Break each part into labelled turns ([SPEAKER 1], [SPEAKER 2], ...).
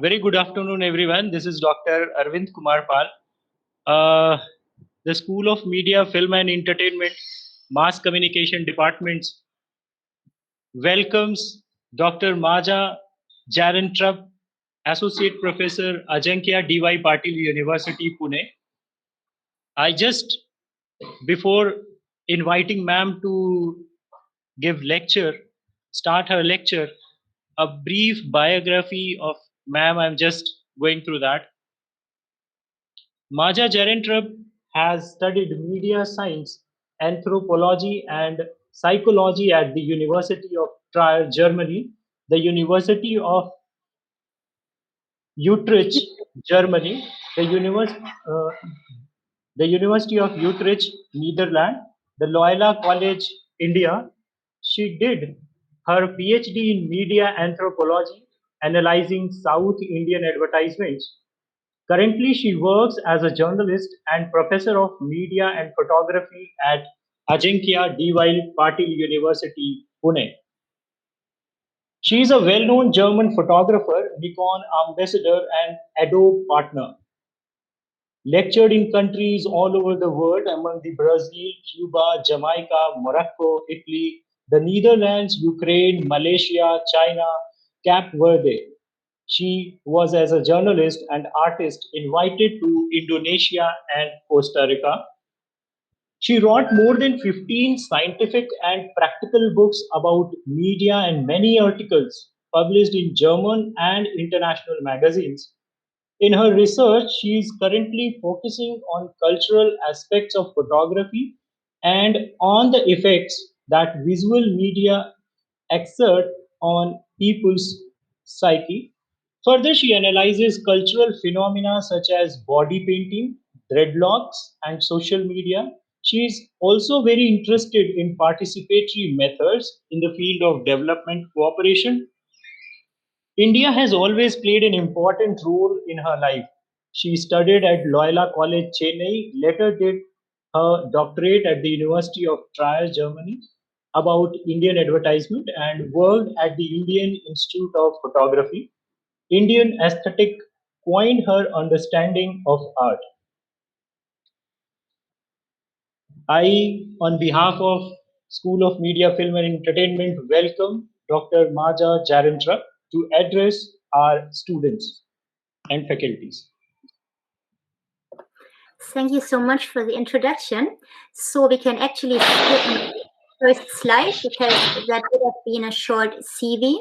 [SPEAKER 1] Very good afternoon, everyone. This is Dr. Arvind Kumar Pal. Uh, the School of Media, Film and Entertainment, Mass Communication Departments welcomes Dr. Maja Jarentrup, Associate Professor, Ajankya D.Y. Patil University, Pune. I just, before inviting ma'am to give lecture, start her lecture, a brief biography of ma'am, I'm just going through that. Maja Jarentrup has studied media science, anthropology, and psychology at the University of Trier, Germany, the University of Utrecht, Germany, the, uh, the University of Utrecht, Netherlands, the Loyola College, India. She did her PhD in media anthropology, analyzing South Indian advertisements. Currently, she works as a journalist and professor of media and photography at Ajankya D.Y. Patil University, Pune. She is a well-known German photographer, Nikon ambassador, and Adobe partner. Lectured in countries all over the world, among the Brazil, Cuba, Jamaica, Morocco, Italy, the Netherlands, Ukraine, Malaysia, China, Cape Verde. She was, as a journalist and artist, invited to Indonesia and Costa Rica. She wrote more than 15 scientific and practical books about media and many articles published in German and international magazines. In her research, she is currently focusing on cultural aspects of photography and on the effects that visual media exert on people's psyche. Further, she analyzes cultural phenomena such as body painting, dreadlocks, and social media. She is also very interested in participatory methods in the field of development cooperation. India has always played an important role in her life. She studied at Loyola College, Chennai, later did her doctorate at the University of Trier, Germany, about Indian advertisement, and worked at the Indian Institute of Photography. Indian aesthetic coined her understanding of art. I, on behalf of School of Media, Film and Entertainment, welcome Dr. Maja Jarendra to address our students and faculties.
[SPEAKER 2] Thank you so much for the introduction. So we can actually skip my first slide because that would have been a short CV.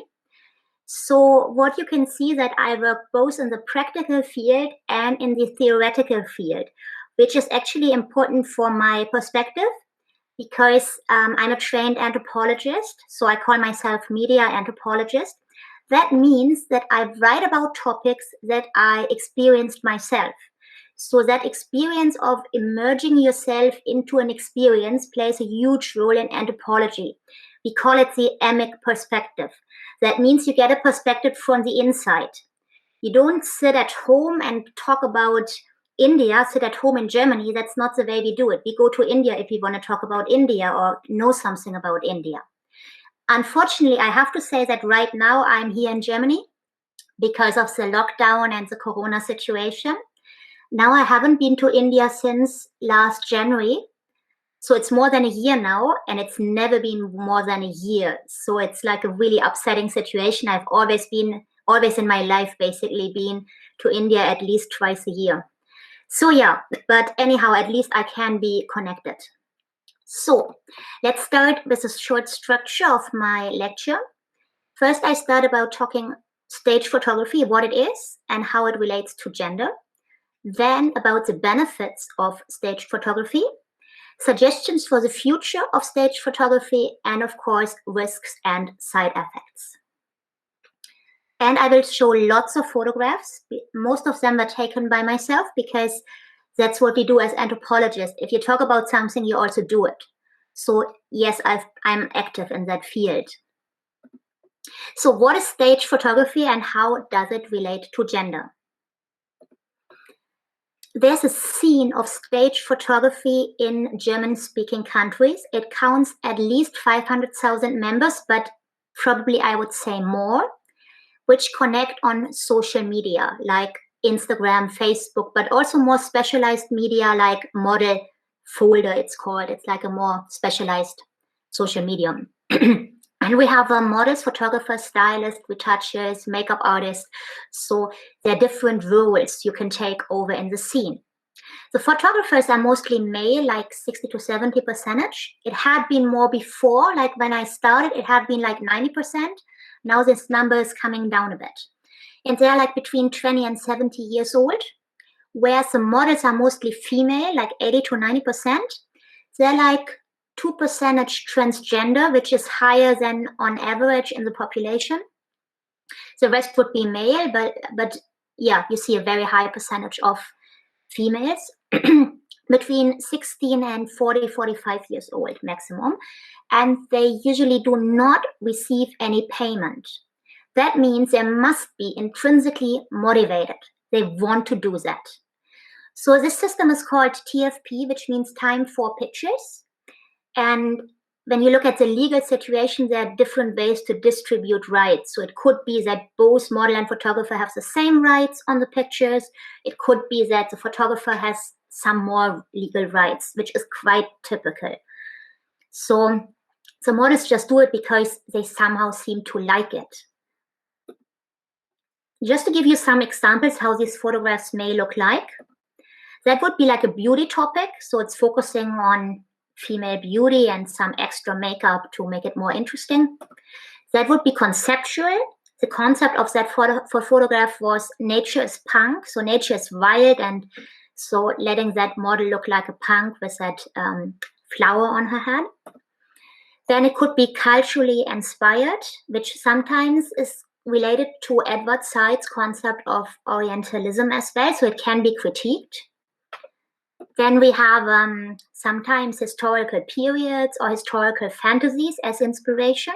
[SPEAKER 2] So what you can see that I work both in the practical field and in the theoretical field, which is actually important for my perspective because I'm a trained anthropologist. So I call myself media anthropologist. That means that I write about topics that I experienced myself. So that experience of immersing yourself into an experience plays a huge role in anthropology. We call it the emic perspective. That means you get a perspective from the inside. You don't sit at home and talk about India, sit at home in Germany. That's not the way we do it. We go to India if we want to talk about India or know something about India. Unfortunately, I have to say that right now I'm here in Germany because of the lockdown and the corona situation. Now I haven't been to India since last January. So it's more than a year now, and it's never been more than a year. So it's like a really upsetting situation. I've always in my life, basically been to India at least twice a year. So yeah, but anyhow, at least I can be connected. So let's start with a short structure of my lecture. First, I start about talking stage photography, what it is and how it relates to gender. Then about the benefits of stage photography, suggestions for the future of stage photography, and of course, risks and side effects. And I will show lots of photographs. Most of them were taken by myself because that's what we do as anthropologists. If you talk about something, you also do it. So yes, I'm active in that field. So what is stage photography and how does it relate to gender? There's a scene of stage photography in German-speaking countries. It counts at least 500,000 members, but probably I would say more. which connect on social media like Instagram, Facebook, but also more specialized media like Model Folder, it's called. It's like a more specialized social medium. And we have models, photographers, stylists, retouchers, makeup artists. So there are different roles you can take over in the scene. The photographers are mostly male, like 60 to 70%. It had been more before, like when I started, it had been like 90%. Now this number is coming down a bit. And they're like between 20 and 70 years old, whereas the models are mostly female, like 80 to 90%. They're like 2% transgender, which is higher than on average in the population. The rest would be male, but yeah, you see a very high percentage of females between 16 and 45 years old maximum. And they usually do not receive any payment. That means they must be intrinsically motivated. They want to do that. So this system is called TFP, which means time for pictures. And when you look at the legal situation, there are different ways to distribute rights. So it could be that both model and photographer have the same rights on the pictures. It could be that the photographer has some more legal rights, which is quite typical. So the models just do it because they somehow seem to like it. Just to give you some examples how these photographs may look like, that would be like a beauty topic. So it's focusing on female beauty and some extra makeup to make it more interesting. That would be conceptual. The concept of that photograph was nature is punk, so nature is wild, and so letting that model look like a punk with that flower on her head. Then it could be culturally inspired, which sometimes is related to Edward Said's concept of Orientalism as well, so it can be critiqued. Then we have sometimes historical periods or historical fantasies as inspiration.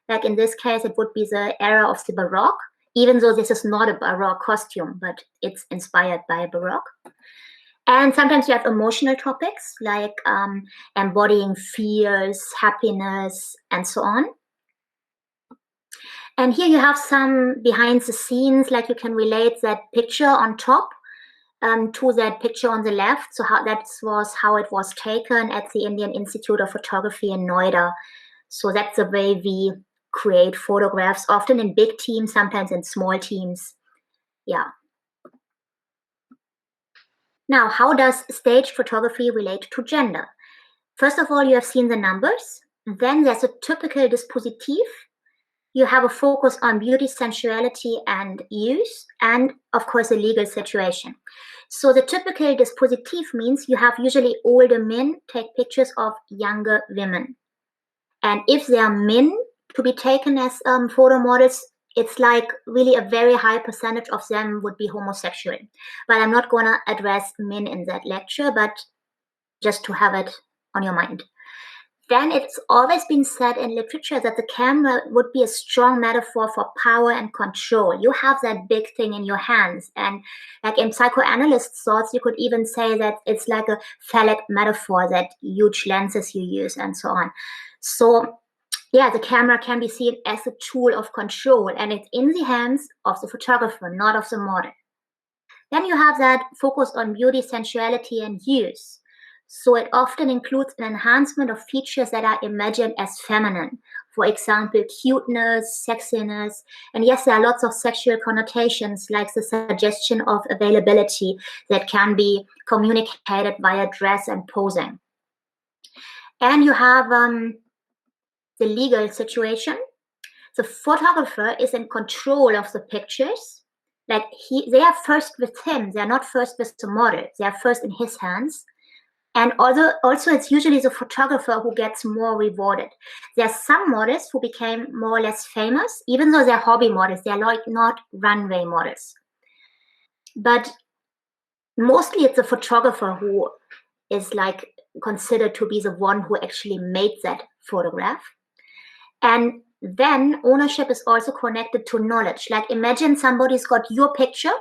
[SPEAKER 2] Like in this case, it would be the era of the Baroque, even though this is not a Baroque costume, but it's inspired by a Baroque. And sometimes you have emotional topics like embodying fears, happiness, and so on. And here you have some behind the scenes, like you can relate that picture on top to that picture on the left. So that was how it was taken at the Indian Institute of Photography in Noida. So that's the way we create photographs, often in big teams, sometimes in small teams. Yeah. Now, how does stage photography relate to gender? First of all, you have seen the numbers. Then there's a typical dispositif. You have a focus on beauty, sensuality, and use, and of course, a legal situation. So the typical dispositif means you have usually older men take pictures of younger women. And if they are men to be taken as photo models, it's like really a very high percentage of them would be homosexual. But I'm not going to address men in that lecture, but just to have it on your mind. Then it's always been said in literature that the camera would be a strong metaphor for power and control. You have that big thing in your hands. And like in psychoanalyst thoughts, you could even say that it's like a phallic metaphor, that huge lenses you use and so on. So yeah, the camera can be seen as a tool of control, and it's in the hands of the photographer, not of the model. Then you have that focus on beauty, sensuality, and use. So it often includes an enhancement of features that are imagined as feminine. For example, cuteness, sexiness, and yes, there are lots of sexual connotations, like the suggestion of availability that can be communicated via dress and posing. And you have the legal situation. The photographer is in control of the pictures. Like they are first with him. They are not first with the model. They are first in his hands. And also it's usually the photographer who gets more rewarded. There are some models who became more or less famous, even though they're hobby models. They're like not runway models. But mostly it's the photographer who is like considered to be the one who actually made that photograph. And then ownership is also connected to knowledge. Like imagine somebody's got your picture,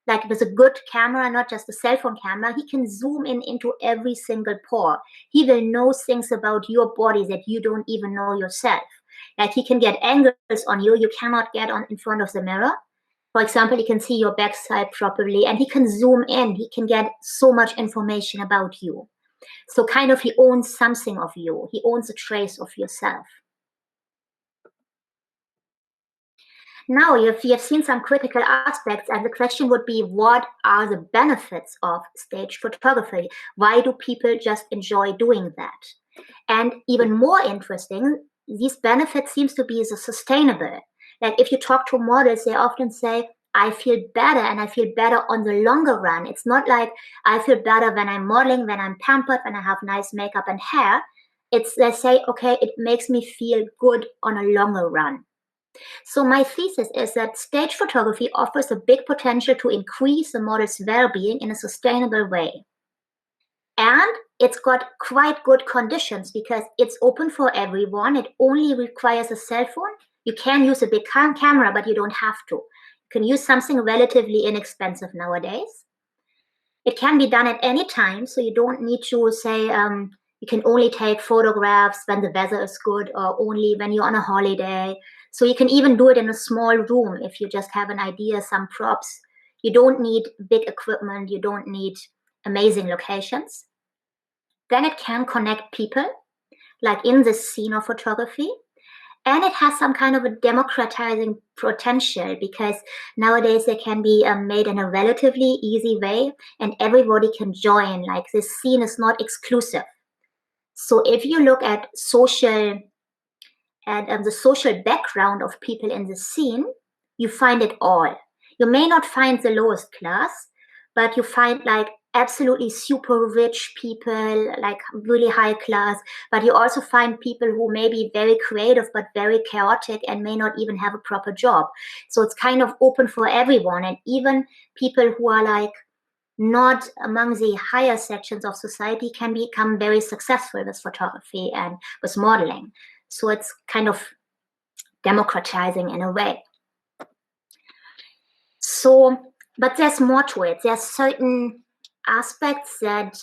[SPEAKER 2] like with a good camera, not just a cell phone camera. He can zoom in into every single pore. He will know things about your body that you don't even know yourself. Like he can get angles on you cannot get on in front of the mirror. For example, he can see your backside properly, and he can zoom in. He can get so much information about you. So kind of he owns something of you. He owns a trace of yourself. Now you have seen some critical aspects, and the question would be, what are the benefits of stage photography? Why do people just enjoy doing that? And even more interesting, these benefits seems to be the sustainable. Like if you talk to models, they often say, I feel better, and I feel better on the longer run. It's not like I feel better when I'm modeling, when I'm pampered, when I have nice makeup and hair. It's they say, okay, it makes me feel good on a longer run. So my thesis is that stage photography offers a big potential to increase the model's well-being in a sustainable way. And it's got quite good conditions because it's open for everyone. It only requires a cell phone. You can use a big camera, but you don't have to. You can use something relatively inexpensive nowadays. It can be done at any time, so you don't need to say you can only take photographs when the weather is good or only when you're on a holiday. So you can even do it in a small room if you just have an idea, some props. You don't need big equipment. You don't need amazing locations. Then it can connect people, like in this scene of photography. And it has some kind of a democratizing potential because nowadays they can be made in a relatively easy way and everybody can join. Like this scene is not exclusive. So if you look at social and the social background of people in the scene, you find it all. You may not find the lowest class, but you find like absolutely super rich people, like really high class, but you also find people who may be very creative but very chaotic and may not even have a proper job. So it's kind of open for everyone, and even people who are like not among the higher sections of society can become very successful with photography and with modeling. So it's kind of democratizing in a way. So, but there's more to it. There's certain aspects that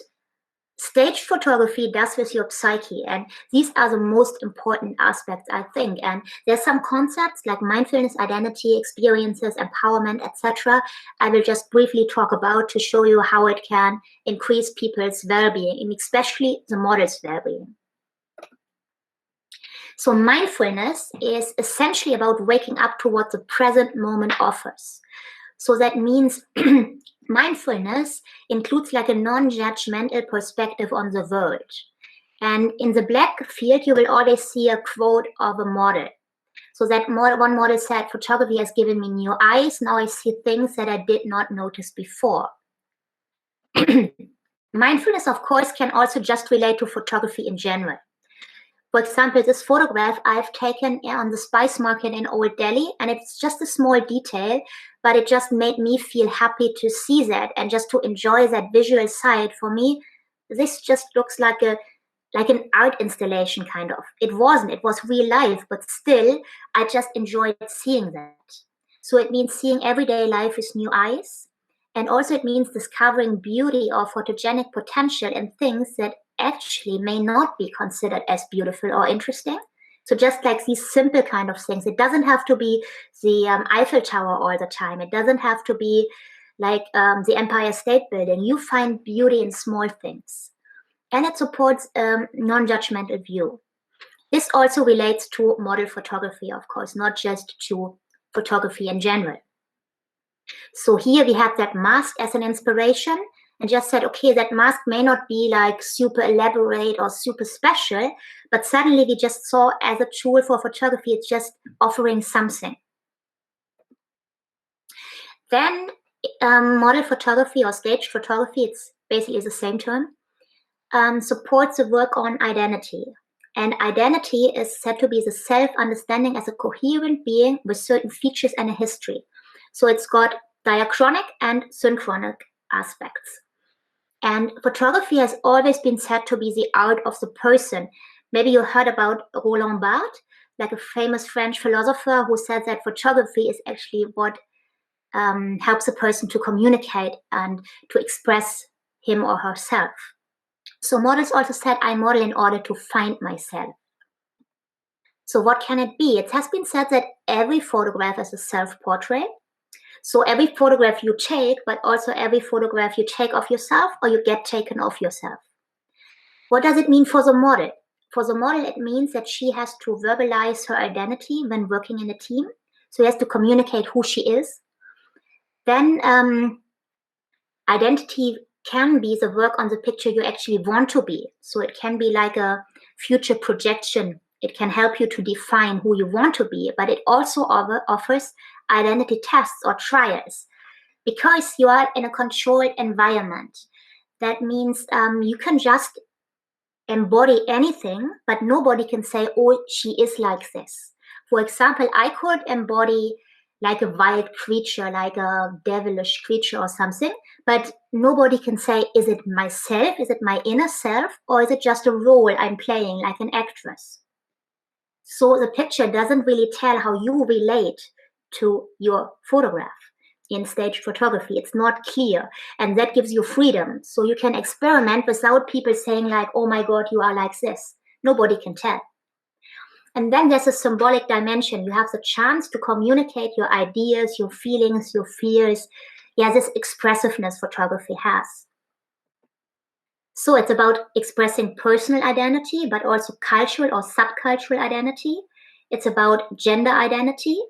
[SPEAKER 2] stage photography does with your psyche, and these are the most important aspects, I think. And there's some concepts like mindfulness, identity, experiences, empowerment, etc. I will just briefly talk about to show you how it can increase people's well-being, and especially the model's well-being. So mindfulness is essentially about waking up to what the present moment offers. So that means mindfulness includes like a non-judgmental perspective on the world. And in the black field, you will always see a quote of a model. So that one model said, photography has given me new eyes. Now I see things that I did not notice before. Mindfulness, of course, can also just relate to photography in general. For example, this photograph I've taken on the spice market in Old Delhi, and it's just a small detail, but it just made me feel happy to see that and just to enjoy that visual side. For me, this just looks like an art installation kind of. It wasn't, it was real life, but still, I just enjoyed seeing that. So it means seeing everyday life with new eyes. And also it means discovering beauty or photogenic potential in things that actually may not be considered as beautiful or interesting. So just like these simple kind of things, it doesn't have to be the Eiffel Tower all the time. It doesn't have to be like the Empire State Building. You find beauty in small things. And it supports a non-judgmental view. This also relates to model photography, of course, not just to photography in general. So here we have that mask as an inspiration and just said, okay, that mask may not be like super elaborate or super special, but suddenly we just saw as a tool for photography, it's just offering something. Then model photography or stage photography, it's basically the same term, supports the work on identity. And identity is said to be the self-understanding as a coherent being with certain features and a history. So it's got diachronic and synchronic aspects. And photography has always been said to be the art of the person. Maybe you heard about Roland Barthes, like a famous French philosopher who said that photography is actually what helps a person to communicate and to express him or herself. So models also said, I model in order to find myself. So what can it be? It has been said that every photograph is a self-portrait. So every photograph you take, but also every photograph you take of yourself or you get taken of yourself. What does it mean for the model? For the model, it means that she has to verbalize her identity when working in a team. So she has to communicate who she is. Then identity can be the work on the picture you actually want to be. So it can be like a future projection. It can help you to define who you want to be, but it also offers identity tests or trials because you are in a controlled environment. That means you can just embody anything, but nobody can say, oh, she is like this. For example, I could embody like a wild creature, like a devilish creature or something, but nobody can say, is it myself? Is it my inner self? Or is it just a role I'm playing like an actress? So the picture doesn't really tell how you relate to your photograph. In staged photography, it's not clear, and that gives you freedom. So you can experiment without people saying like, oh my God, you are like this. Nobody can tell. And then there's a symbolic dimension. You have the chance to communicate your ideas, your feelings, your fears. Yeah, this expressiveness photography has. So it's about expressing personal identity, but also cultural or subcultural identity. It's about gender identity.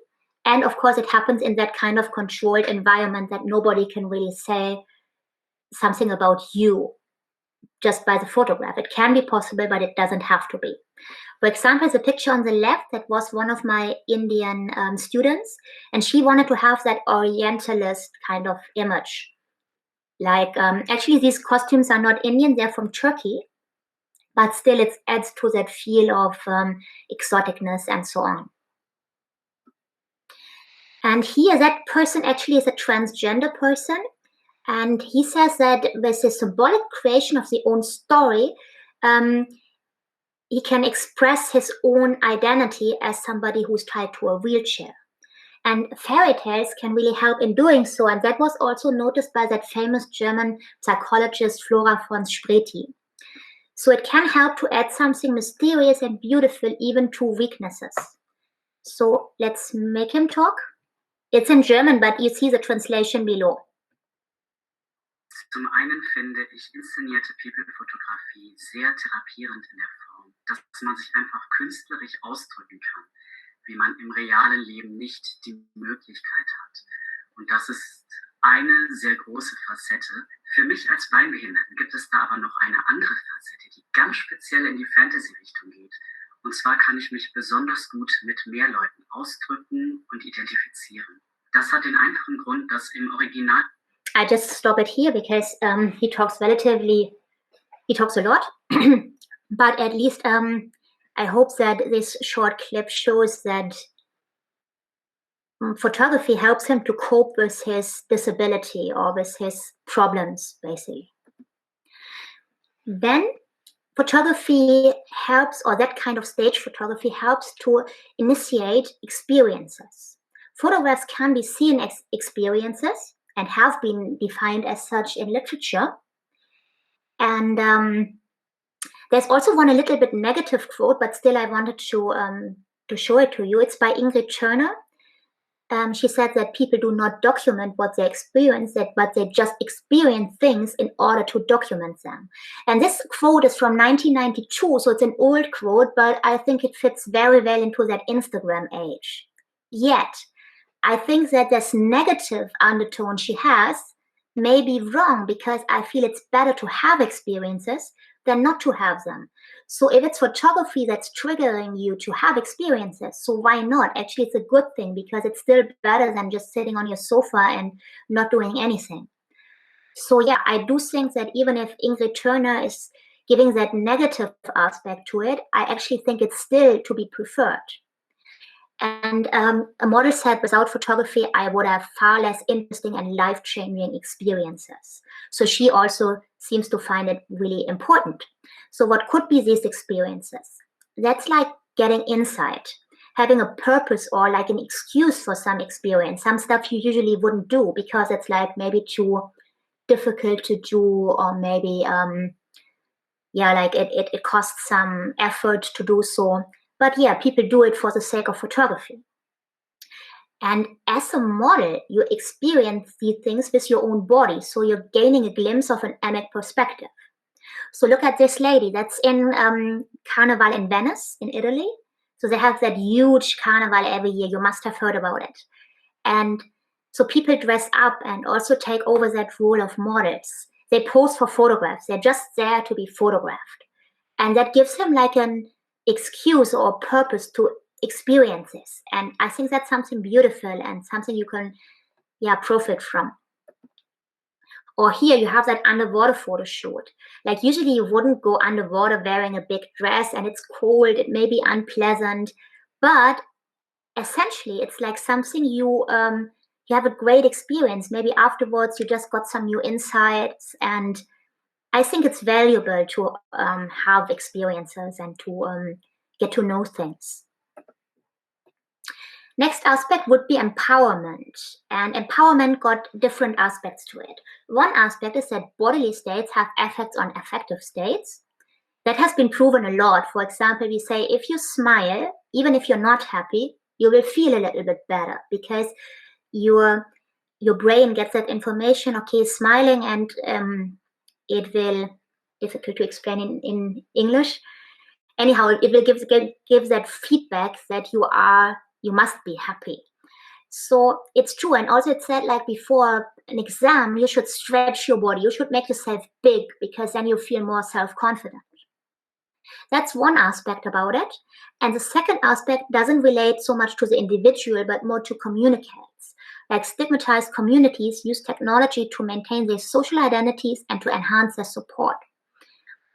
[SPEAKER 2] And of course, it happens in that kind of controlled environment that nobody can really say something about you just by the photograph. It can be possible, but it doesn't have to be. For example, the picture on the left, that was one of my Indian students, and she wanted to have that Orientalist kind of image. Like, actually, these costumes are not Indian, they're from Turkey, but still it adds to that feel of exoticness and so on. And here, that person actually is a transgender person. And he says that with the symbolic creation of the own story, he can express his own identity as somebody who's tied to a wheelchair. And fairy tales can really help in doing so. And that was also noticed by that famous German psychologist Flora von Spreti. So it can help to add something mysterious and beautiful even to weaknesses. So let's make him talk. It's in German, but you see the translation below.
[SPEAKER 3] Zum einen finde ich inszenierte People-Fotografie sehr therapierend in der Form, dass man sich einfach künstlerisch ausdrücken kann, wie man im realen Leben nicht die Möglichkeit hat. Und das ist eine sehr große Facette. Für mich als Beinbehinderten gibt es da aber noch eine andere Facette, die ganz speziell in die Fantasy-Richtung geht. Und zwar kann ich mich besonders gut mit mehr Leuten ausdrücken und identifizieren. Das hat den einfachen Grund, dass im Original...
[SPEAKER 2] I just stop it here because he talks a lot, but at least I hope that this short clip shows that photography helps him to cope with his disability or with his problems, basically. Then photography helps, or that kind of stage photography helps to initiate experiences. Photographs can be seen as experiences and have been defined as such in literature. And there's also one a little bit negative quote, but still I wanted to show it to you. It's by Ingrid Turner. She said that people do not document what they experience, but they just experience things in order to document them. And this quote is from 1992, so it's an old quote, but I think it fits very well into that Instagram age. Yet, I think that this negative undertone she has may be wrong because I feel it's better to have experiences than not to have them. So if it's photography that's triggering you to have experiences, so why not? Actually, it's a good thing because it's still better than just sitting on your sofa and not doing anything. So yeah, I do think that even if Ingrid Turner is giving that negative aspect to it, I actually think it's still to be preferred. And a model said, without photography, I would have far less interesting and life-changing experiences. So she also seems to find it really important. So what could be these experiences? That's like getting insight, having a purpose or like an excuse for some experience, some stuff you usually wouldn't do because it's like maybe too difficult to do, or maybe, like it costs some effort to do so. But yeah, people do it for the sake of photography. And as a model, you experience these things with your own body. So you're gaining a glimpse of an emic perspective. So look at this lady. That's in Carnival in Venice, in Italy. So they have that huge carnival every year. You must have heard about it. And so people dress up and also take over that role of models. They pose for photographs. They're just there to be photographed. And that gives them like an excuse or purpose to experience this. And I think that's something beautiful and something you can, profit from. Or here you have that underwater photo shoot. Like usually you wouldn't go underwater wearing a big dress and it's cold, it may be unpleasant, but essentially it's like something you have a great experience. Maybe afterwards you just got some new insights, and I think it's valuable to have experiences and to get to know things. Next aspect would be empowerment. And empowerment got different aspects to it. One aspect is that bodily states have effects on affective states. That has been proven a lot. For example, we say if you smile, even if you're not happy, you will feel a little bit better because your brain gets that information, okay, smiling, and it will, difficult to explain in English. Anyhow, it will give that feedback that you must be happy. So it's true. And also it said, like before an exam, you should stretch your body. You should make yourself big because then you feel more self-confident. That's one aspect about it. And the second aspect doesn't relate so much to the individual, but more to communicates. Like stigmatized communities use technology to maintain their social identities and to enhance their support.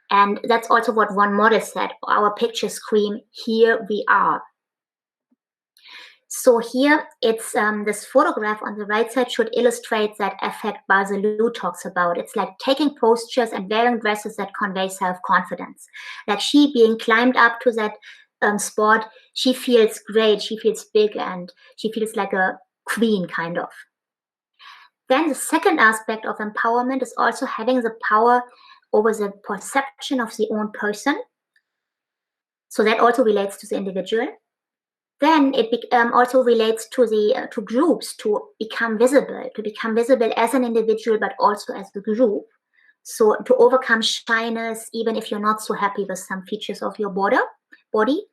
[SPEAKER 2] And that's also what one model said. Our pictures scream, here we are. So here it's this photograph on the right side should illustrate that effect Barzalou talks about. It's like taking postures and wearing dresses that convey self-confidence. Like she being climbed up to that spot, she feels great, she feels big, and she feels like a queen, kind of. Then the second aspect of empowerment is also having the power over the perception of the own person. So that also relates to the individual. Then it also relates to the to groups to become visible as an individual, but also as a group. So to overcome shyness, even if you're not so happy with some features of your body.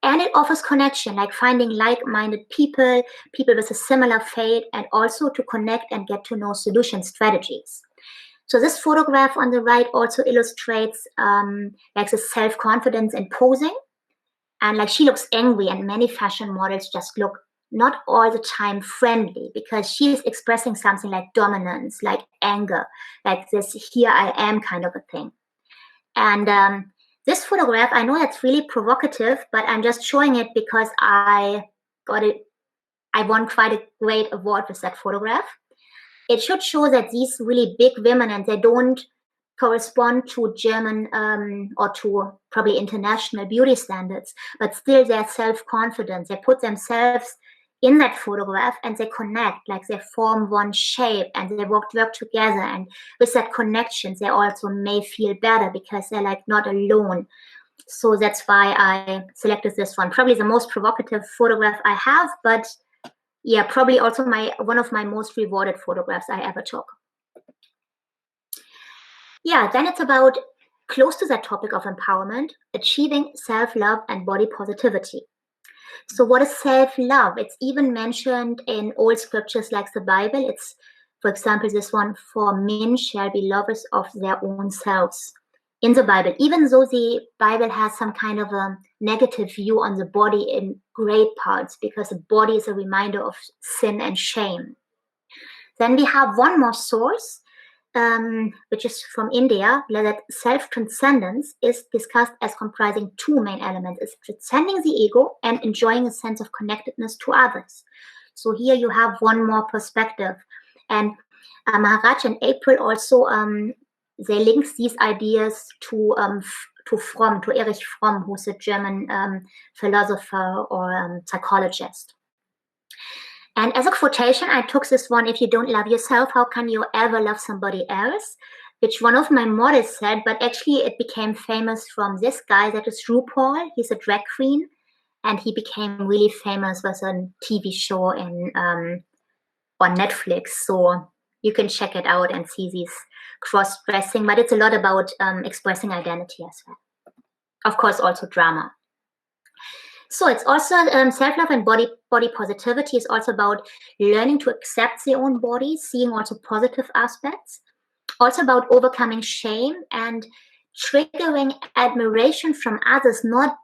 [SPEAKER 2] And it offers connection, like finding like-minded people with a similar fate, and also to connect and get to know solution strategies. So this photograph on the right also illustrates like the self-confidence in posing. And like she looks angry, and many fashion models just look not all the time friendly because she's expressing something like dominance, like anger, like this here I am kind of a thing. And this photograph, I know that's really provocative, but I'm just showing it because I won quite a great award with that photograph. It should show that these really big women, and they don't correspond to German or to probably international beauty standards, but still they're self-confident. They put themselves in that photograph and they connect, like they form one shape and they work together. And with that connection, they also may feel better because they're like not alone. So that's why I selected this one. Probably the most provocative photograph I have, but yeah, probably also one of my most rewarded photographs I ever took. Yeah, then it's about, close to that topic of empowerment, achieving self-love and body positivity. So what is self-love? It's even mentioned in old scriptures like the Bible. It's, for example, this one, for men shall be lovers of their own selves, in the Bible, even though the Bible has some kind of a negative view on the body in great parts, because the body is a reminder of sin and shame. Then we have one more source, which is from India, that self-transcendence is discussed as comprising two main elements: is transcending the ego and enjoying a sense of connectedness to others. So here you have one more perspective. And Maharaj and April also, they link these ideas to Erich Fromm, who's a German philosopher or psychologist. And as a quotation, I took this one: if you don't love yourself, how can you ever love somebody else? Which one of my models said, but actually it became famous from this guy, that is RuPaul. He's a drag queen, and he became really famous with a TV show on Netflix. So you can check it out and see these cross-dressing, but it's a lot about expressing identity as well. Of course, also drama. So it's also self-love and body positivity is also about learning to accept their own body, seeing also positive aspects, also about overcoming shame and triggering admiration from others, not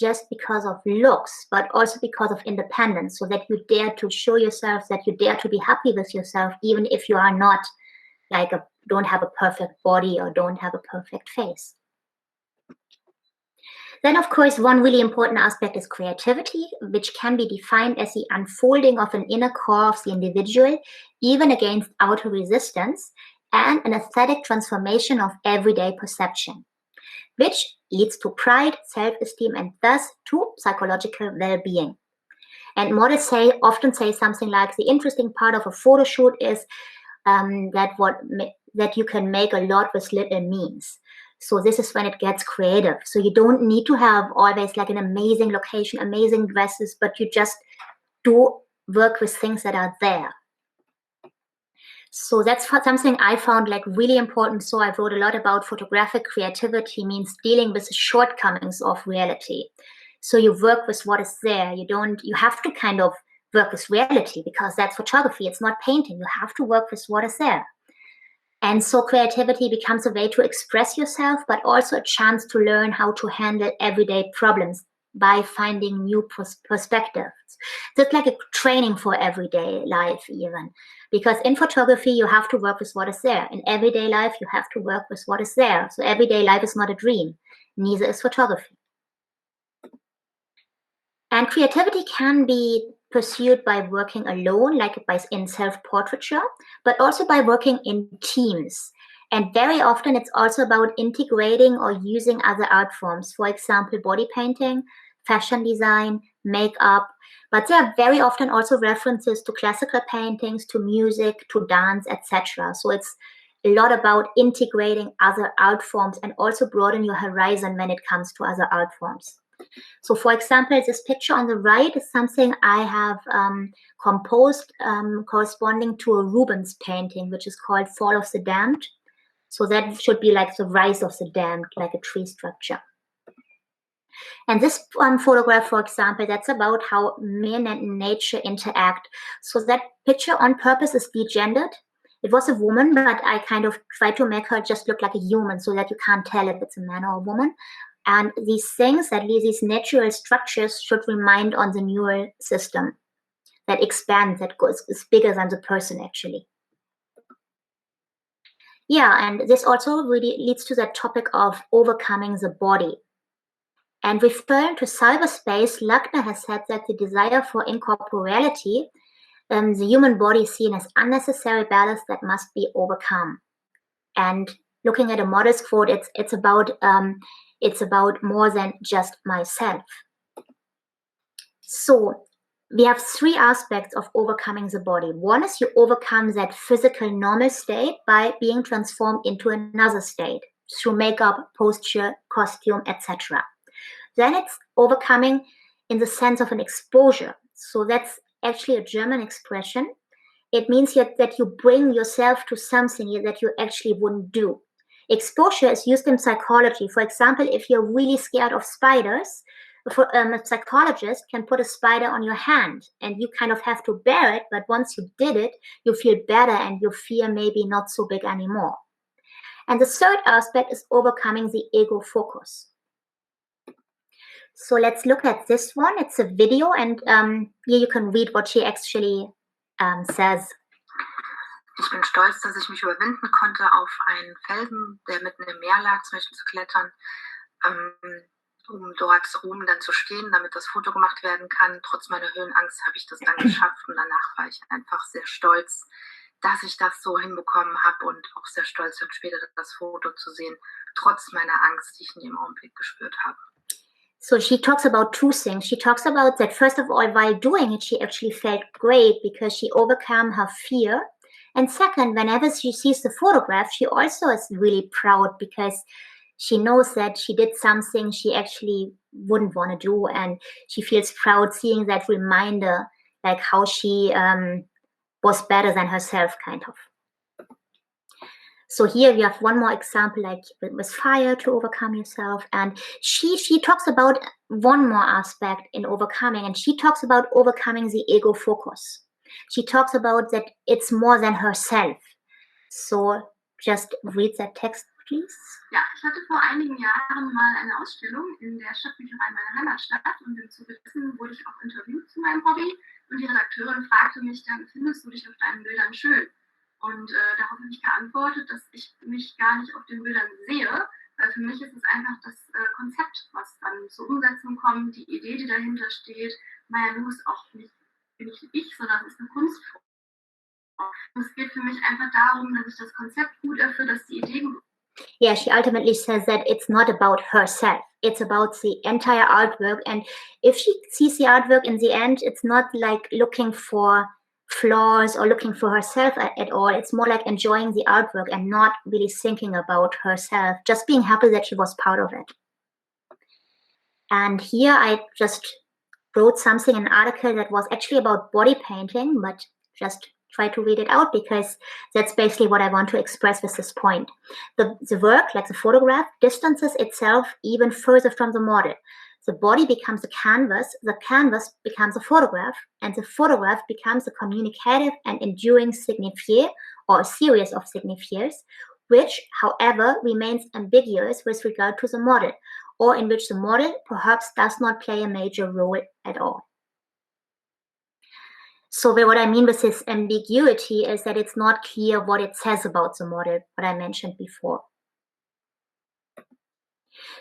[SPEAKER 2] just because of looks, but also because of independence, so that you dare to show yourself, that you dare to be happy with yourself, even if you are not like don't have a perfect body or don't have a perfect face. Then, of course, one really important aspect is creativity, which can be defined as the unfolding of an inner core of the individual, even against outer resistance, and an aesthetic transformation of everyday perception, which leads to pride, self-esteem, and thus to psychological well-being. And models often say something like, the interesting part of a photo shoot is that you can make a lot with little means. So this is when it gets creative. So you don't need to have always like an amazing location, amazing dresses, but you just do work with things that are there. So that's something I found like really important. So I wrote a lot about photographic creativity means dealing with the shortcomings of reality. So you work with what is there. You have to kind of work with reality, because that's photography. It's not painting. You have to work with what is there. And so creativity becomes a way to express yourself, but also a chance to learn how to handle everyday problems by finding new perspectives. So it's like a training for everyday life even, because in photography, you have to work with what is there. In everyday life, you have to work with what is there. So everyday life is not a dream, neither is photography. And creativity can be pursued by working alone, like in self-portraiture, but also by working in teams. And very often it's also about integrating or using other art forms, for example, body painting, fashion design, makeup. But there are very often also references to classical paintings, to music, to dance, etc. So it's a lot about integrating other art forms and also broaden your horizon when it comes to other art forms. So, for example, this picture on the right is something I have composed corresponding to a Rubens painting, which is called Fall of the Damned. So that should be like the rise of the damned, like a tree structure. And this photograph, for example, that's about how men and nature interact. So that picture on purpose is degendered. It was a woman, but I kind of tried to make her just look like a human so that you can't tell if it's a man or a woman. And these things, at least these natural structures, should remind on the neural system that expands, that is bigger than the person actually. Yeah, and this also really leads to that topic of overcoming the body. And referring to cyberspace, Lackner has said that the desire for incorporeality, the human body is seen as unnecessary ballast that must be overcome. And looking at a model's quote, it's about more than just myself. So we have three aspects of overcoming the body. One is you overcome that physical normal state by being transformed into another state through makeup, posture, costume, etc. Then it's overcoming in the sense of an exposure. So that's actually a German expression. It means that you bring yourself to something that you actually wouldn't do. Exposure is used in psychology. For example, if you're really scared of spiders, a psychologist can put a spider on your hand and you kind of have to bear it, but once you did it, you feel better and your fear may be not so big anymore. And the third aspect is overcoming the ego focus. So let's look at this one. It's a video, and here you can read what she actually says.
[SPEAKER 4] Ich bin stolz, dass ich mich überwinden konnte, auf einen Felsen, der mitten im Meer lag, zum Beispiel zu klettern, um dort oben dann zu stehen, damit das Foto gemacht werden kann. Trotz meiner Höhenangst habe ich das dann geschafft und danach war ich einfach sehr stolz, dass ich das so hinbekommen habe und auch sehr stolz, dann später das Foto zu sehen, trotz meiner Angst, die ich in dem Augenblick gespürt habe.
[SPEAKER 2] So she talks about two things. She talks about that, first of all, while doing it, she actually felt great because she overcame her fear. And second, whenever she sees the photograph, she also is really proud because she knows that she did something she actually wouldn't want to do, and she feels proud seeing that reminder, like how she was better than herself, kind of. So here we have one more example, like with fire to overcome yourself. And she talks about one more aspect in overcoming, and she talks about overcoming the ego focus. She talks about that it's more than herself. So just read that text, please.
[SPEAKER 5] Ja, ich hatte vor einigen Jahren mal eine Ausstellung in der Stadtbücherei meiner Heimatstadt und im Zuge dessen wurde ich auch interviewt zu meinem Hobby und die Redakteurin fragte mich dann, findest du dich auf deinen Bildern schön? Und darauf habe ich geantwortet, dass ich mich gar nicht auf den Bildern sehe, weil für mich ist es einfach das Konzept, was dann zur Umsetzung kommt, die Idee, die dahinter steht. Maya Nu ist auch nicht ich, sondern es ist eine Kunstform. Und es geht für mich einfach darum, dass ich das Konzept gut erfülle, dass die Idee gut.
[SPEAKER 2] Yeah, she ultimately says that it's not about herself. It's about the entire artwork. And if she sees the artwork in the end, it's not like looking for flaws or looking for herself at all. It's more like enjoying the artwork and not really thinking about herself, just being happy that she was part of it. And here I just wrote something, an article that was actually about body painting, but just try to read it out because that's basically what I want to express with this point. The work, like the photograph, distances itself even further from the model. The body becomes a canvas becomes a photograph, and the photograph becomes a communicative and enduring signifier, or a series of signifiers, which, however, remains ambiguous with regard to the model, or in which the model perhaps does not play a major role at all. So what I mean with this ambiguity is that it's not clear what it says about the model, what I mentioned before.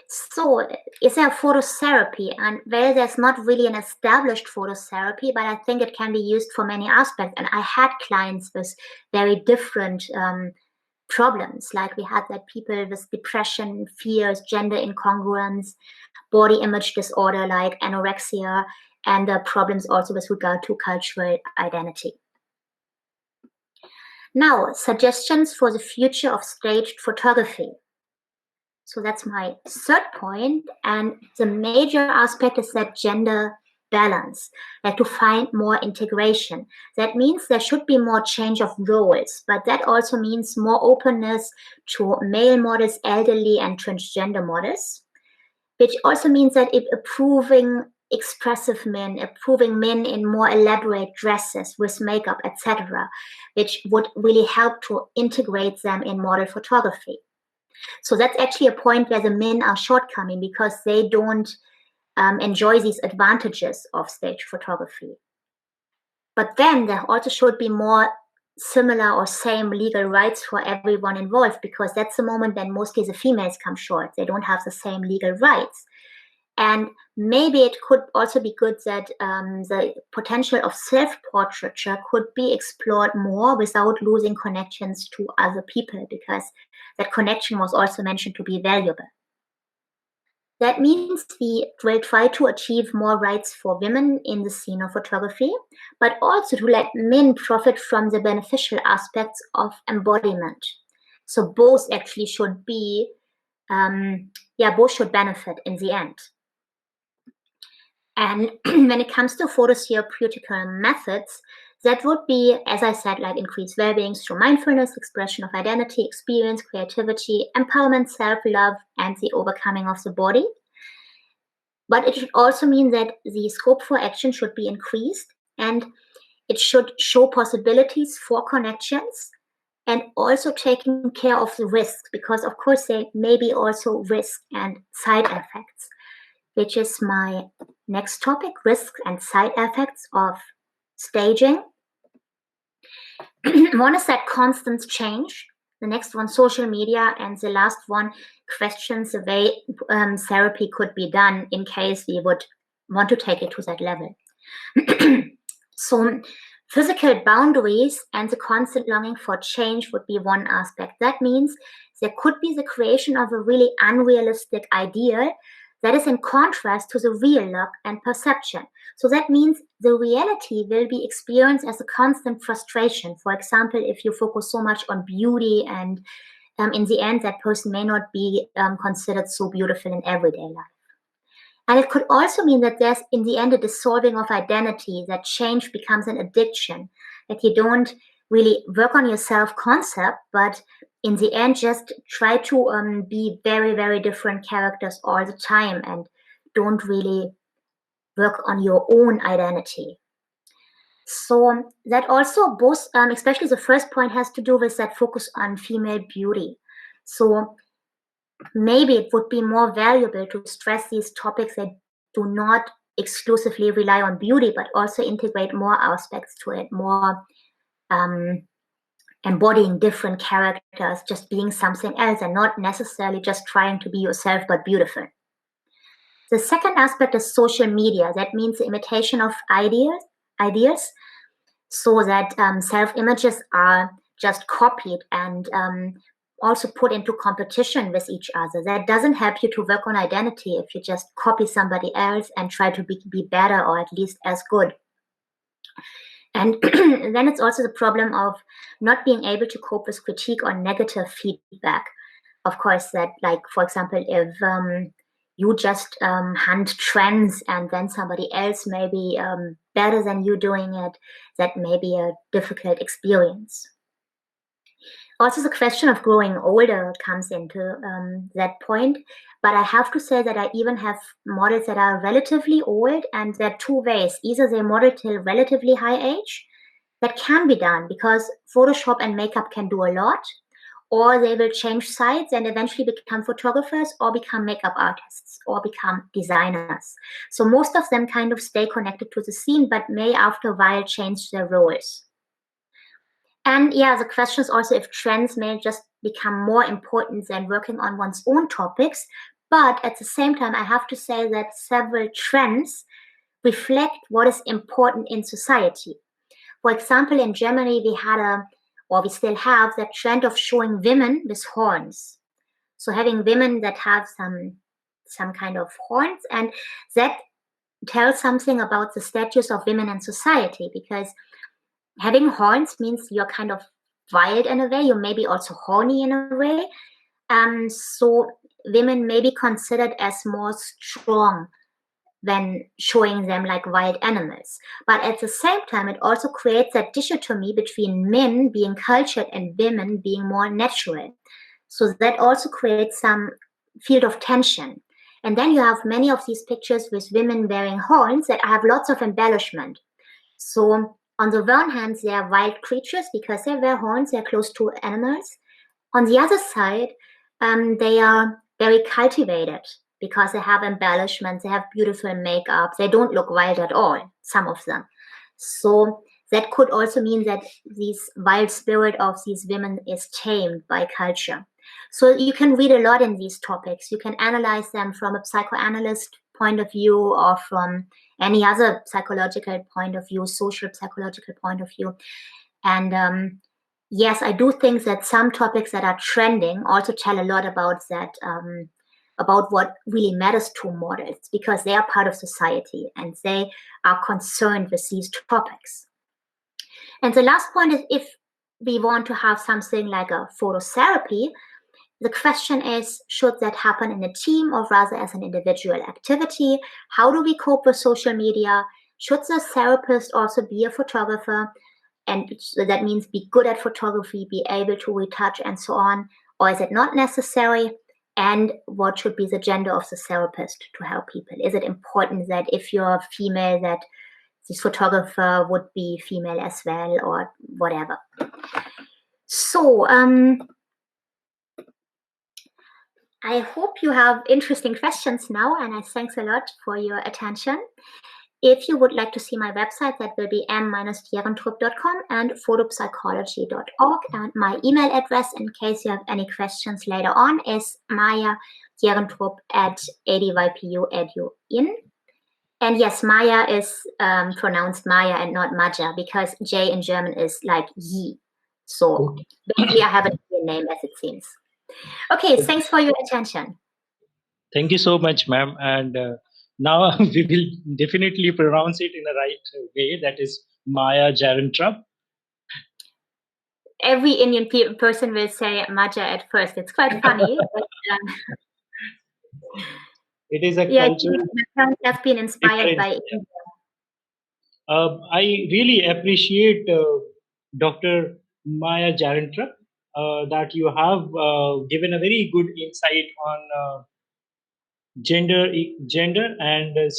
[SPEAKER 2] So is there phototherapy? And well, there's not really an established phototherapy, but I think it can be used for many aspects. And I had clients with very different problems. Like we had that people with depression, fears, gender incongruence, body image disorder like anorexia, and the problems also with regard to cultural identity. Now, suggestions for the future of staged photography. So that's my third point. And the major aspect is that gender balance, like to find more integration. That means there should be more change of roles, but that also means more openness to male models, elderly and transgender models, which also means that approving expressive men, approving men in more elaborate dresses with makeup, etc., which would really help to integrate them in model photography. So that's actually a point where the men are shortcoming because they don't enjoy these advantages of stage photography. But then there also should be more similar or same legal rights for everyone involved, because that's the moment when mostly the females come short. They don't have the same legal rights. And maybe it could also be good that the potential of self-portraiture could be explored more without losing connections to other people, because that connection was also mentioned to be valuable. That means we will try to achieve more rights for women in the scene of photography, but also to let men profit from the beneficial aspects of embodiment. So both actually should be, both should benefit in the end. And when it comes to phototherapeutical methods, that would be, as I said, like increased well-being through mindfulness, expression of identity, experience, creativity, empowerment, self-love, and the overcoming of the body. But it should also mean that the scope for action should be increased, and it should show possibilities for connections, and also taking care of the risks, because of course there may be also risk and side effects, which is my next topic, risks and side effects of staging. One is that constant change. The next one, social media. And the last one, questions the way therapy could be done in case we would want to take it to that level. So physical boundaries and the constant longing for change would be one aspect. That means there could be the creation of a really unrealistic ideal that is in contrast to the real look and perception. So that means the reality will be experienced as a constant frustration. For example, if you focus so much on beauty and in the end, that person may not be considered so beautiful in everyday life. And it could also mean that there's, in the end, a dissolving of identity, that change becomes an addiction, that you don't really work on your self-concept, but in the end, just try to be very, very different characters all the time and don't really work on your own identity. So that also both, especially the first point, has to do with that focus on female beauty. So maybe it would be more valuable to stress these topics that do not exclusively rely on beauty, but also integrate more aspects to it, more embodying different characters, just being something else and not necessarily just trying to be yourself, but beautiful. The second aspect is social media. That means the imitation of ideas, so that self-images are just copied and also put into competition with each other. That doesn't help you to work on identity if you just copy somebody else and try to be better or at least as good. And then it's also the problem of not being able to cope with critique or negative feedback. Of course, that, like, for example, if you just hunt trends and then somebody else may be better than you doing it, that may be a difficult experience. Also, the question of growing older comes into that point. But I have to say that I even have models that are relatively old, and there are two ways. Either they model till relatively high age, that can be done because Photoshop and makeup can do a lot, or they will change sides and eventually become photographers or become makeup artists or become designers. So most of them kind of stay connected to the scene, but may after a while change their roles. And yeah, the question is also if trends may just become more important than working on one's own topics. But at the same time, I have to say that several trends reflect what is important in society. For example, in Germany, we had we still have that trend of showing women with horns. So having women that have some kind of horns, and that tells something about the status of women in society, because having horns means you're kind of wild in a way, you're maybe also horny in a way. So women may be considered as more strong than showing them like wild animals. But at the same time, it also creates that dichotomy between men being cultured and women being more natural. So that also creates some field of tension. And then you have many of these pictures with women wearing horns that have lots of embellishment. So on the one hand, they are wild creatures because they wear horns, they're close to animals. On the other side, they are very cultivated because they have embellishments, they have beautiful makeup, they don't look wild at all, some of them. So that could also mean that this wild spirit of these women is tamed by culture. So you can read a lot in these topics. You can analyze them from a psychoanalyst point of view or from any other psychological point of view, social psychological point of view. And yes, I do think that some topics that are trending also tell a lot about that, about what really matters to models, because they are part of society and they are concerned with these topics. And the last point is, if we want to have something like a phototherapy, the question is, should that happen in a team or rather as an individual activity? How do we cope with social media? Should the therapist also be a photographer? And so that means be good at photography, be able to retouch and so on. Or is it not necessary? And what should be the gender of the therapist to help people? Is it important that if you're female, that this photographer would be female as well, or whatever? So I hope you have interesting questions now, and I thanks a lot for your attention. If you would like to see my website, that will be m-jerentrup.com and photopsychology.org. And my email address, in case you have any questions later on, is maya.jerentrup@adypu.edu. And yes, Maya is pronounced Maya and not Maja, because J in German is like Yi. So basically I have a name as it seems. Okay, thanks for your attention.
[SPEAKER 1] Thank you so much, ma'am. And now we will definitely pronounce it in the right way. That is Maya Jerentrup.
[SPEAKER 2] Every Indian person will say Maja at first. It's quite funny. But,
[SPEAKER 1] It is a
[SPEAKER 2] Yeah,
[SPEAKER 1] cultural
[SPEAKER 2] my have been inspired
[SPEAKER 1] difference.
[SPEAKER 2] by India.
[SPEAKER 1] I really appreciate Dr. Maya Jarantra that you have given a very good insight on gender and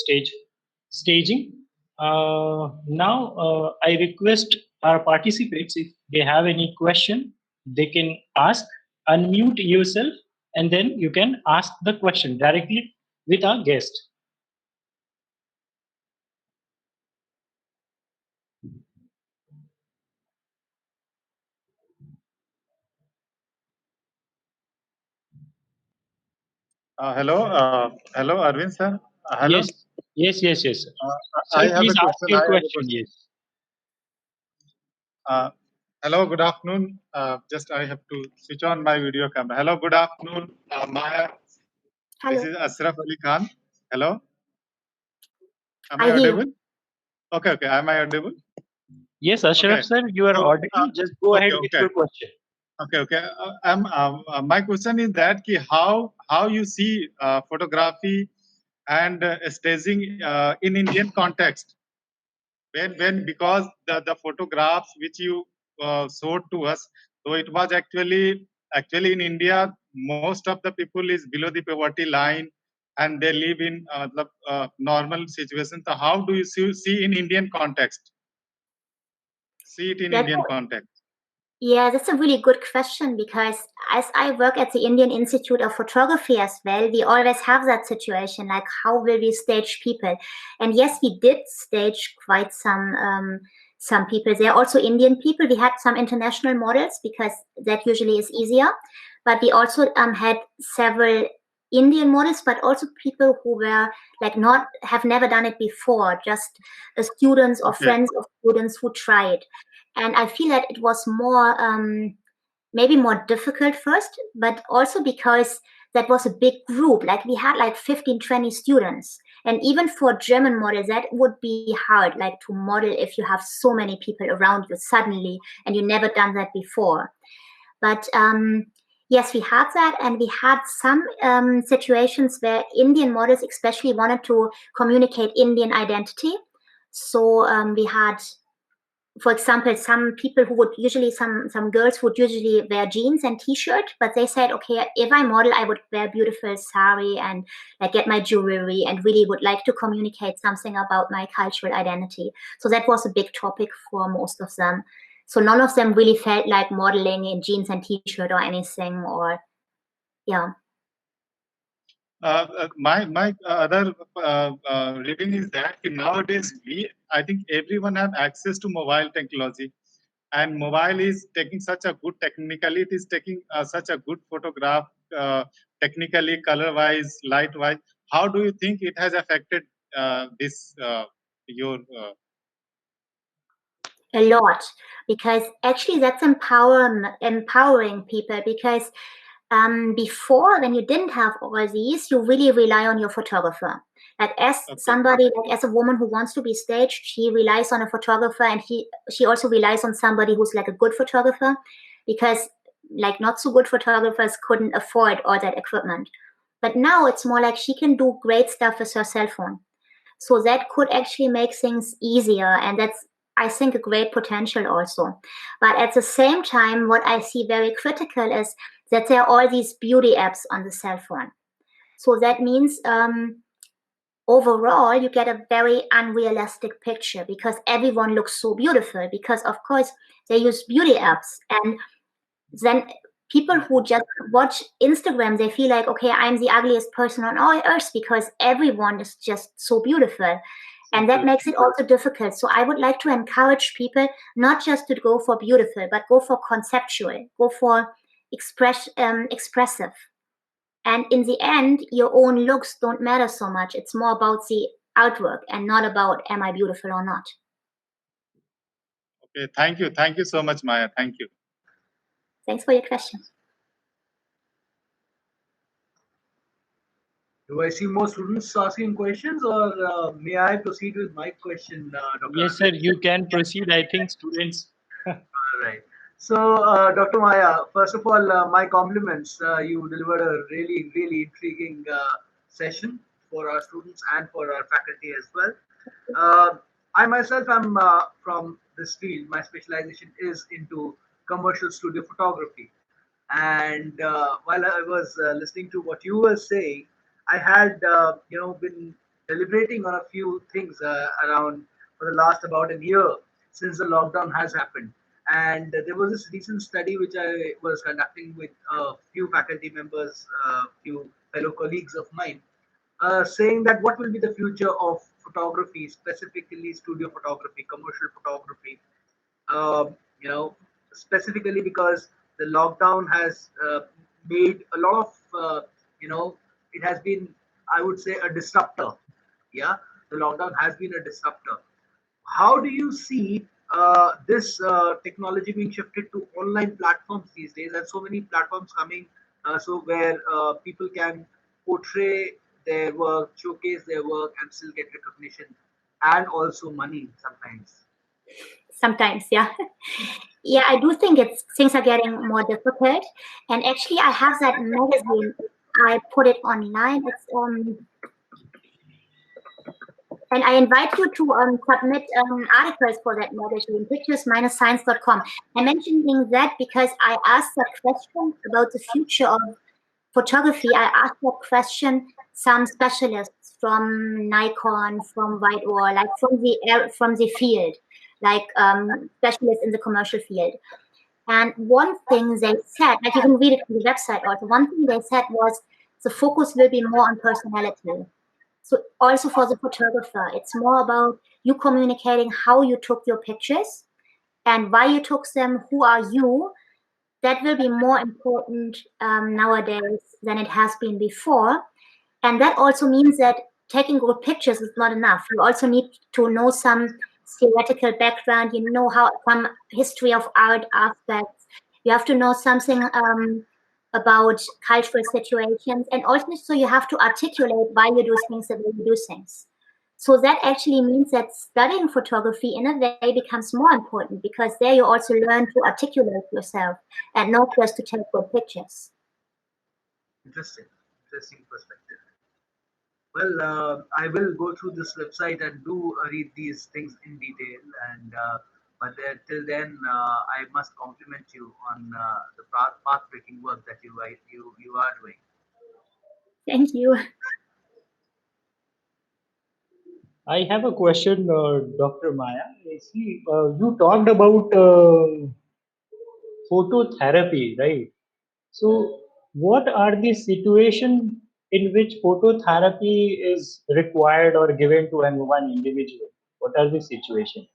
[SPEAKER 1] staging. Now I request our participants, if they have any question, they can ask. Unmute yourself, and then you can ask the question directly with our guest.
[SPEAKER 6] Hello, Arvind sir. Hello.
[SPEAKER 1] Yes. Sir.
[SPEAKER 6] I
[SPEAKER 1] Sir,
[SPEAKER 6] have
[SPEAKER 1] please
[SPEAKER 6] a
[SPEAKER 1] ask
[SPEAKER 6] question.
[SPEAKER 1] your question. Yes.
[SPEAKER 6] Hello, good afternoon. Just I have to switch on my video camera. Hello, good afternoon, Maya.
[SPEAKER 2] Hello.
[SPEAKER 6] This is Ashraf Ali Khan. Hello. Am
[SPEAKER 2] I
[SPEAKER 6] I
[SPEAKER 2] hear
[SPEAKER 6] audible? Okay. Am I audible?
[SPEAKER 1] Yes, Ashraf
[SPEAKER 6] Okay.
[SPEAKER 1] sir, you are
[SPEAKER 6] So,
[SPEAKER 1] audible. Just go ahead with your question.
[SPEAKER 6] Okay. My question is that how you see photography and staging in Indian context. When because the photographs which you showed to us, so it was actually in India most of the people is below the poverty line and they live in normal situations. So how do you see in Indian context? See it in Indian context.
[SPEAKER 2] Yeah, that's a really good question, because as I work at the Indian Institute of Photography as well, we always have that situation, like how will we stage people? And yes, we did stage quite some people. There are also Indian people. We had some international models because that usually is easier, but we also had several Indian models, but also people who were like have never done it before, just students or friends of students who tried. And I feel that it was more, maybe more difficult first, but also because that was a big group. Like we had like 15, 20 students. And even for German models, that would be hard, like to model if you have so many people around you suddenly and you never done that before. But yes, we had that, and we had some situations where Indian models especially wanted to communicate Indian identity. So we had, for example, some people who would usually, some girls would usually wear jeans and t-shirt, but they said, okay, if I model, I would wear beautiful sari and like get my jewelry and really would like to communicate something about my cultural identity. So that was a big topic for most of them. So none of them really felt like modeling in jeans and t-shirt or anything, or yeah.
[SPEAKER 6] My other reading is that nowadays I think everyone have access to mobile technology, and mobile is taking such a good technically, it is taking such a good photograph technically, color wise, light wise. How do you think it has affected this your
[SPEAKER 2] A lot, because actually that's empowering people, because before, when you didn't have all these, you really rely on your photographer. Like as somebody, like as a woman who wants to be staged, she relies on a photographer, and she also relies on somebody who's like a good photographer, because like not so good photographers couldn't afford all that equipment. But now it's more like she can do great stuff with her cell phone. So that could actually make things easier, and that's, I think, a great potential also. But at the same time, what I see very critical is that there are all these beauty apps on the cell phone. So that means overall you get a very unrealistic picture, because everyone looks so beautiful, because of course they use beauty apps, and then people who just watch Instagram, they feel like, okay, I'm the ugliest person on all earth because everyone is just so beautiful. And that makes it also difficult. So I would like to encourage people not just to go for beautiful, but go for conceptual, go for expressive. And in the end, your own looks don't matter so much. It's more about the artwork and not about, am I beautiful or not?
[SPEAKER 6] Okay, thank you so much, Maya. Thank you.
[SPEAKER 2] Thanks for your question.
[SPEAKER 7] Do I see more students asking questions, or may I proceed with my question, Dr.
[SPEAKER 1] Yes, sir, you can proceed. I think students.
[SPEAKER 7] All right. So, Dr. Maya, first of all, my compliments. You delivered a really, really intriguing session. for our students and for our faculty as well. I myself am from this field. My specialization is into commercial studio photography. And while I was listening to what you were saying, I had been deliberating on a few things around for the last about a year since the lockdown has happened. And there was this recent study which I was conducting with a few faculty members, few fellow colleagues of mine, saying that what will be the future of photography, specifically studio photography, commercial photography. You know, specifically because the lockdown has made a lot of, it has been, I would say, a disruptor. Yeah, the lockdown has been a disruptor. How do you see this technology being shifted to online platforms these days? There are so many platforms coming, so where people can portray their work, showcase their work, and still get recognition and also money sometimes.
[SPEAKER 2] Sometimes, yeah. Yeah, I do think things are getting more difficult. And actually, I have that magazine. I put it online. It's and I invite you to submit articles for that magazine, pictures-science.com. I'm mentioning that because I asked that question about the future of photography. I asked that question some specialists from Nikon, from Whitewall, like from the field, like specialists in the commercial field. And one thing they said, like you can read it on the website also, one thing they said was the focus will be more on personality. So also for the photographer, it's more about you communicating how you took your pictures and why you took them, who are you. That will be more important nowadays than it has been before. And that also means that taking good pictures is not enough. You also need to know some theoretical background, you know how some history of art aspects. You have to know something about cultural situations, and also so you have to articulate why you do things the way you do things. So that actually means that studying photography in a way becomes more important, because there you also learn to articulate yourself and not just to take good pictures.
[SPEAKER 7] Interesting perspective. Well, I will go through this website and do read these things in detail. And but till then, I must compliment you on the path-breaking work that you are doing.
[SPEAKER 2] Thank you.
[SPEAKER 1] I have a question, Dr. Maya. See, you talked about phototherapy, right? So, what are the situations in which phototherapy is required or given to one individual? What are the situations?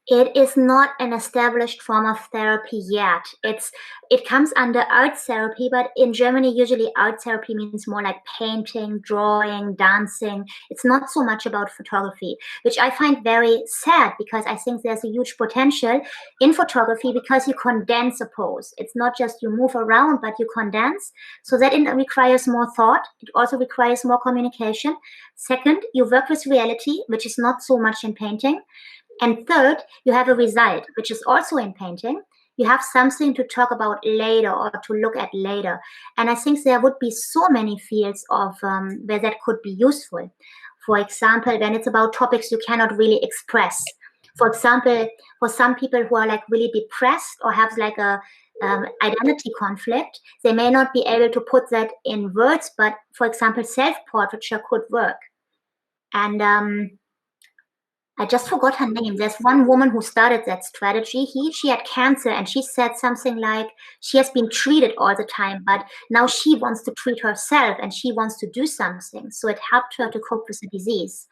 [SPEAKER 2] It is not an established form of therapy yet. It comes under art therapy, but in Germany, usually art therapy means more like painting, drawing, dancing. It's not so much about photography, which I find very sad, because I think there's a huge potential in photography, because you condense a pose. It's not just you move around, but you condense. So that it requires more thought. It also requires more communication. Second, you work with reality, which is not so much in painting. And third, you have a result, which is also in painting. You have something to talk about later or to look at later. And I think there would be so many fields of where that could be useful. For example, when it's about topics you cannot really express. For example, for some people who are like really depressed or have like a identity conflict, they may not be able to put that in words, but for example, self-portraiture could work. And I just forgot her name. There's one woman who started that strategy. She had cancer, and she said something like she has been treated all the time, but now she wants to treat herself and she wants to do something. So it helped her to cope with the disease.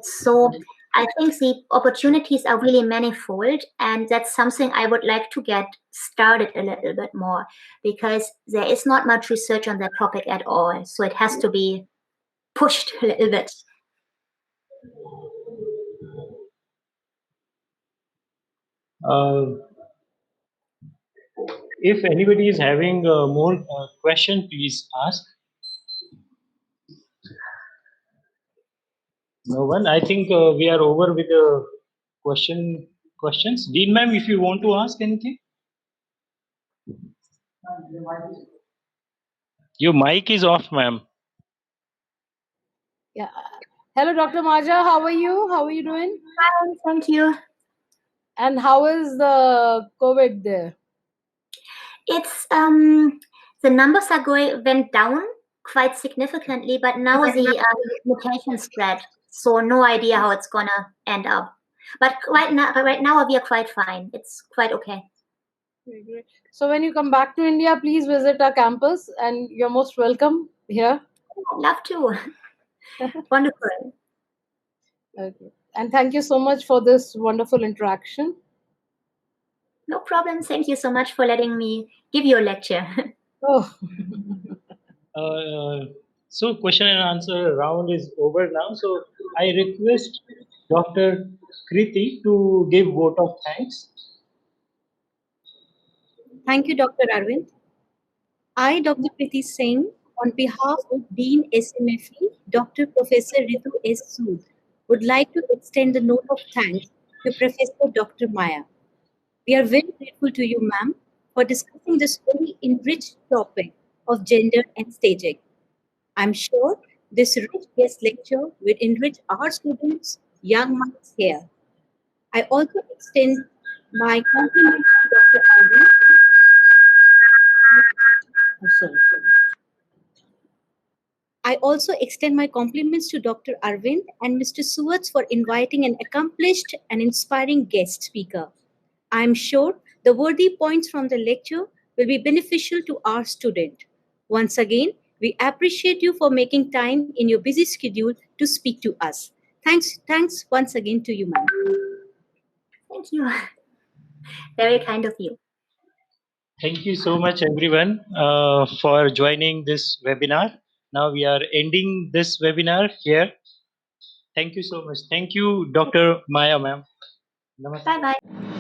[SPEAKER 2] So I think the opportunities are really manifold, and that's something I would like to get started a little bit more, because there is not much research on that topic at all. So it has to be pushed a little bit.
[SPEAKER 1] If anybody is having more question, please ask. No one. I think we are over with the questions. Dean ma'am, if you want to ask anything. Your mic is off, ma'am.
[SPEAKER 8] Yeah. Hello, Dr. Maja. How are you? How are you doing?
[SPEAKER 2] Fine, thank you.
[SPEAKER 8] And how is the COVID there?
[SPEAKER 2] It's the numbers went down quite significantly, but now the mutation spread. So no idea how it's gonna end up. But right now we are quite fine. It's quite okay.
[SPEAKER 8] Very great. So when you come back to India, please visit our campus, and you're most welcome here.
[SPEAKER 2] I'd love to. Wonderful.
[SPEAKER 8] Okay. And thank you so much for this wonderful interaction.
[SPEAKER 2] No problem. Thank you so much for letting me give you a lecture.
[SPEAKER 8] Oh.
[SPEAKER 1] So question and answer round is over now. So I request Dr. Kriti to give vote of thanks.
[SPEAKER 9] Thank you, Dr. Arvind. I, Dr. Priti Singh, on behalf of Dean SMFE, Dr. Professor Ritu S. Sood, would like to extend a note of thanks to Professor Dr. Maya. We are very grateful to you, ma'am, for discussing this very enriched topic of gender and staging. I'm sure this rich guest lecture will enrich our students, young minds here. I also extend my compliments to Dr. Arvind. I also extend my compliments to Dr. Arvind and Mr. Suvats for inviting an accomplished and inspiring guest speaker. I am sure the worthy points from the lecture will be beneficial to our student. Once again, we appreciate you for making time in your busy schedule to speak to us. Thanks once again to you, ma'am.
[SPEAKER 2] Thank you. Very kind of you.
[SPEAKER 1] Thank you so much, everyone, for joining this webinar. Now we are ending this webinar here. Thank you so much. Thank you, Dr. Maya, ma'am.
[SPEAKER 2] Bye-bye.